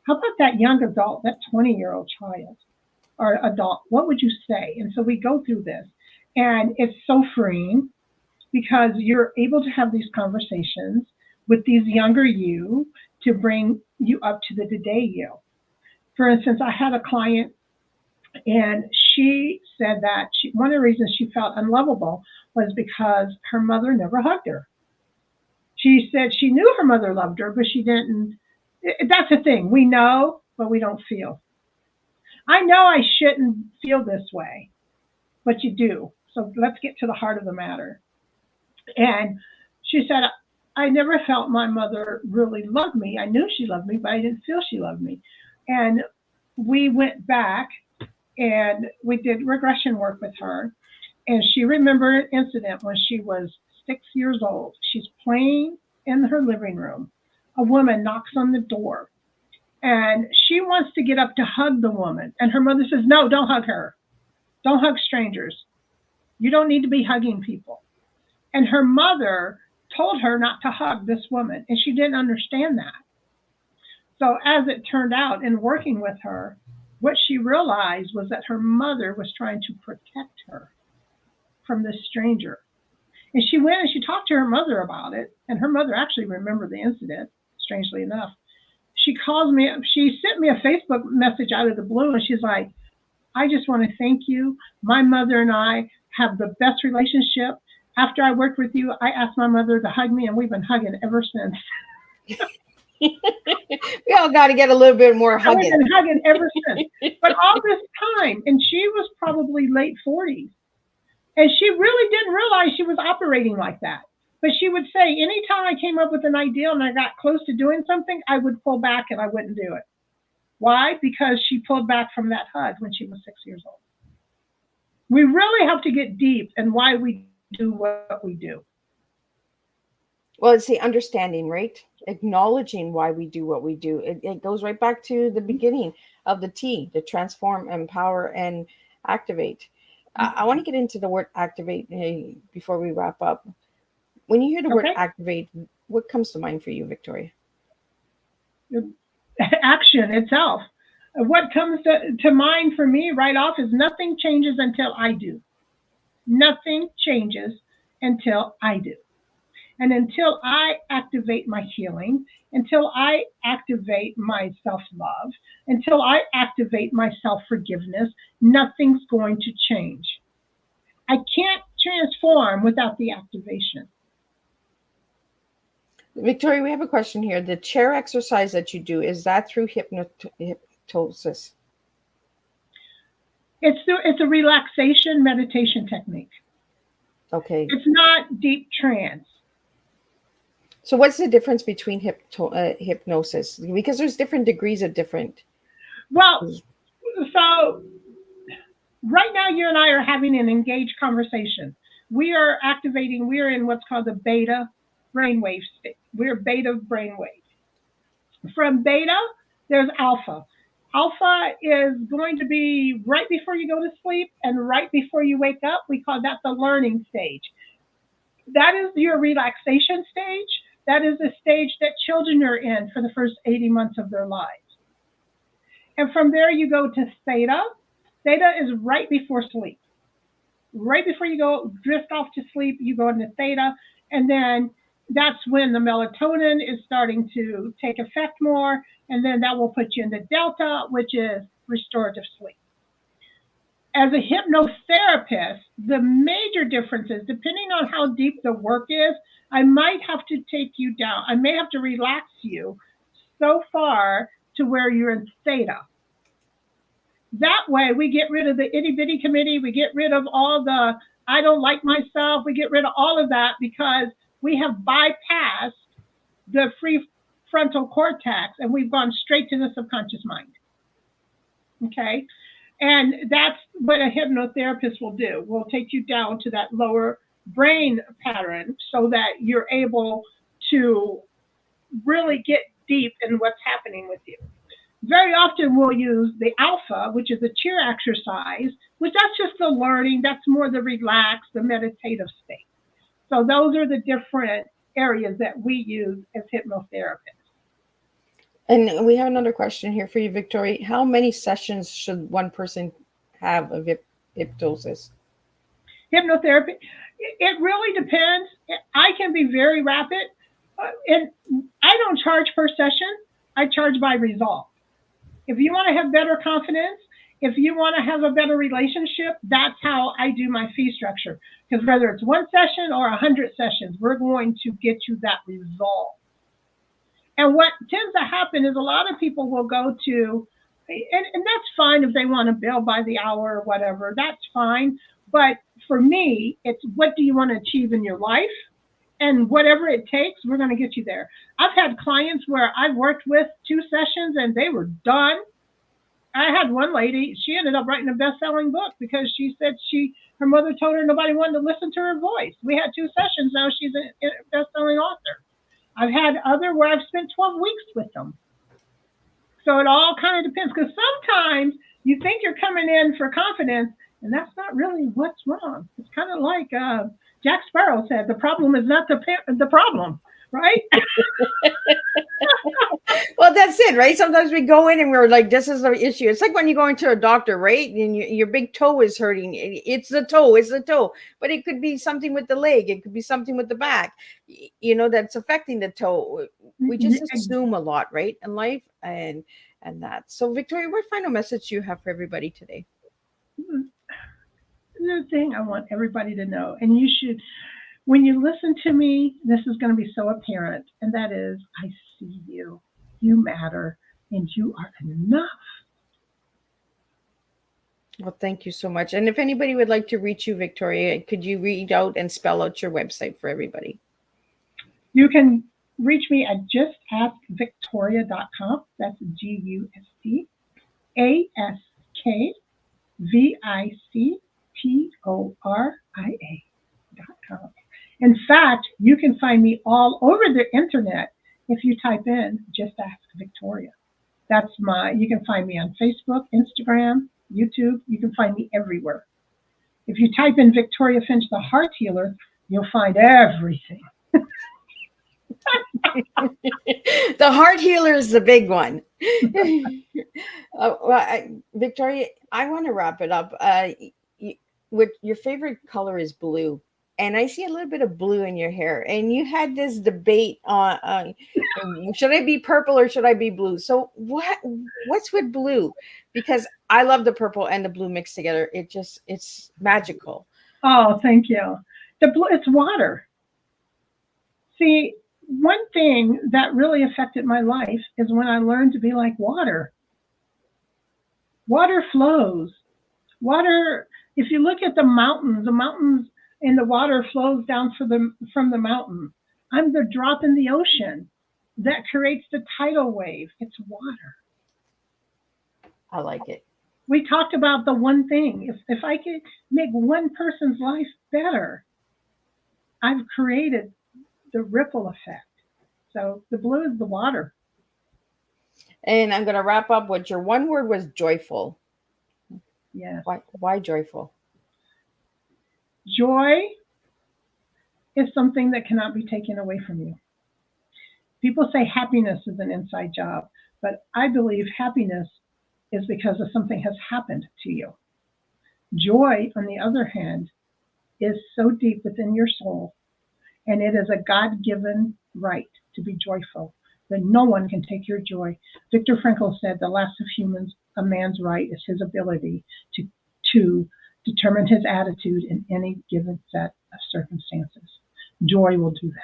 How about that young adult, that 20-year-old child or adult? What would you say? And so we go through this. And it's so freeing because you're able to have these conversations with these younger you to bring you up to the today you. For instance, I had a client and she said that one of the reasons she felt unlovable was because her mother never hugged her. She said she knew her mother loved her, but she didn't. That's the thing. We know, but we don't feel. I know I shouldn't feel this way, but you do. So let's get to the heart of the matter. And she said, I never felt my mother really loved me. I knew she loved me, but I didn't feel she loved me. And we went back and we did regression work with her. And she remembered an incident when she was 6 years old. She's playing in her living room. A woman knocks on the door and she wants to get up to hug the woman. And her mother says, no, don't hug her. Don't hug strangers. You don't need to be hugging people. And her mother told her not to hug this woman, and she didn't understand that. So as it turned out, in working with her, what she realized was that her mother was trying to protect her from this stranger. And she went and she talked to her mother about it, and her mother actually remembered the incident, strangely enough. She calls me, she sent me a Facebook message out of the blue, and she's like, I just want to thank you. My mother and I have the best relationship. After I worked with you, I asked my mother to hug me, and we've been hugging ever since. We all got to get a little bit more hugging. We've been hugging ever since. But all this time, and she was probably late 40s, and she really didn't realize she was operating like that. But she would say, anytime I came up with an idea and I got close to doing something, I would pull back and I wouldn't do it. Why? Because she pulled back from that hug when she was 6 years old. We really have to get deep in why we do what we do. Well, it's the understanding, right? Acknowledging why we do what we do. It goes right back to the beginning of the T, to transform, empower, and activate. I want to get into the word activate before we wrap up. When you hear the word activate, what comes to mind for you, Victoria? Action itself. What comes to mind for me right off is nothing changes until I do. Nothing changes until I do. And until I activate my healing, until I activate my self-love, until I activate my self-forgiveness, nothing's going to change. I can't transform without the activation. Victoria, we have a question here. The chair exercise that you do, is that through hypnosis? It's a relaxation meditation technique. Okay. It's not deep trance. So what's the difference between hypnosis? Because there's different degrees of different. Well, so right now you and I are having an engaged conversation. We are in what's called the beta brainwave state. We're beta brainwave. From beta, there's alpha. Alpha is going to be right before you go to sleep and right before you wake up. We call that the learning stage. That is your relaxation stage. That is the stage that children are in for the first 80 months of their lives. And from there, you go to theta. Theta is right before sleep. Right before you go drift off to sleep, you go into theta. And then that's when the melatonin is starting to take effect more. And then that will put you into delta, which is restorative sleep. as a hypnotherapist, the major difference is depending on how deep the work is, I might have to take you down. I may have to relax you so far to where you're in theta. That way, we get rid of the itty bitty committee. We get rid of all the I don't like myself. We get rid of all of that because we have bypassed the prefrontal cortex and we've gone straight to the subconscious mind. Okay. And that's what a hypnotherapist will do. We'll take you down to that lower brain pattern so that you're able to really get deep in what's happening with you. Very often we'll use the alpha, which is a cheer exercise, which that's just the learning, that's more the relaxed, the meditative state. So those are the different areas that we use as hypnotherapists. And we have another question here for you, Victoria. How many sessions should one person have of hypnosis? Hypnotherapy, it really depends. I can be very rapid, and I don't charge per session. I charge by result. If you want to have better confidence, if you want to have a better relationship, that's how I do my fee structure. Because whether it's one session or 100 sessions, we're going to get you that result. And what tends to happen is a lot of people will go to, and that's fine if they want to bill by the hour or whatever, that's fine. But for me, it's what do you want to achieve in your life? And whatever it takes, we're going to get you there. I've had clients where I've worked with 2 sessions and they were done. I had one lady, she ended up writing a best-selling book because she said her mother told her nobody wanted to listen to her voice. We had 2 sessions, now she's a best-selling author. I've had other where I've spent 12 weeks with them. So it all kind of depends, because sometimes you think you're coming in for confidence, and that's not really what's wrong. It's kind of like Jack Sparrow said, the problem is not the problem, right? Well, that's it, right? Sometimes we go in and we're like, this is the issue. It's like when you go into a doctor, right? And your big toe is hurting. It's the toe. But it could be something with the leg. It could be something with the back, that's affecting the toe. We just assume a lot, right? In life and that. So, Victoria, what final message do you have for everybody today? The thing I want everybody to know, and you should, when you listen to me, this is going to be so apparent, and that is, I see you. You matter, and you are enough. Well, thank you so much. And if anybody would like to reach you, Victoria, could you read out and spell out your website for everybody? You can reach me at justaskvictoria.com. That's justaskvictoria.com. In fact, you can find me all over the internet if you type in Just Ask Victoria. You can find me on Facebook, Instagram, YouTube. You can find me everywhere. If you type in Victoria Finch, the Heart Healer, you'll find everything. The heart healer is the big one. Victoria, I want to wrap it up. With your favorite color is blue, and I see a little bit of blue in your hair. And you had this debate on should I be purple or should I be blue? So what's with blue? Because I love the purple and the blue mixed together. It's magical. Oh, thank you. The blue, it's water. See, one thing that really affected my life is when I learned to be like water. Water flows. Water, if you look at the mountains and the water flows down from the mountain. I'm the drop in the ocean that creates the tidal wave. It's water. I like it. We talked about the one thing. If I could make one person's life better, I've created the ripple effect. So the blue is the water. And I'm going to wrap up with your one word was joyful. Yes. Why joyful? Joy is something that cannot be taken away from you. People say happiness is an inside job, but I believe happiness is because of something has happened to you. Joy, on the other hand, is so deep within your soul, and it is a God-given right to be joyful, that no one can take your joy. Viktor Frankl said, the last of humans, a man's right is his ability to determine his attitude in any given set of circumstances. Joy will do that.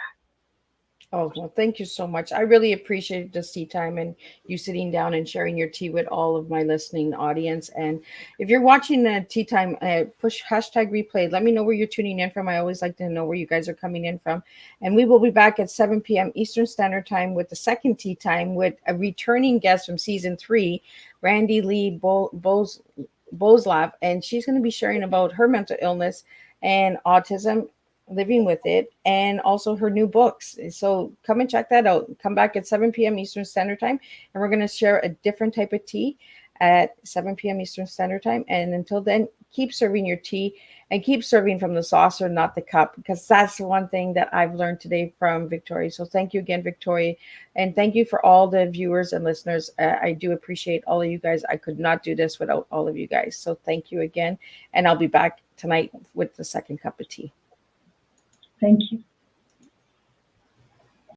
Oh, well, thank you so much. I really appreciate this tea time and you sitting down and sharing your tea with all of my listening audience. And if you're watching the tea time, push hashtag replay. Let me know where you're tuning in from. I always like to know where you guys are coming in from. And we will be back at 7 p.m. Eastern Standard Time with the second tea time with a returning guest from season 3, Randy Lee Boslav. And she's going to be sharing about her mental illness and autism, living with it, and also her new books. So come and check that out. Come back at 7 p.m. Eastern Standard Time, and we're going to share a different type of tea at 7 p.m. Eastern Standard Time. And until then, keep serving your tea and keep serving from the saucer, not the cup, because that's one thing that I've learned today from Victoria. So thank you again, Victoria. And thank you for all the viewers and listeners. I do appreciate all of you guys. I could not do this without all of you guys. So thank you again. And I'll be back tonight with the second cup of tea. Thank you.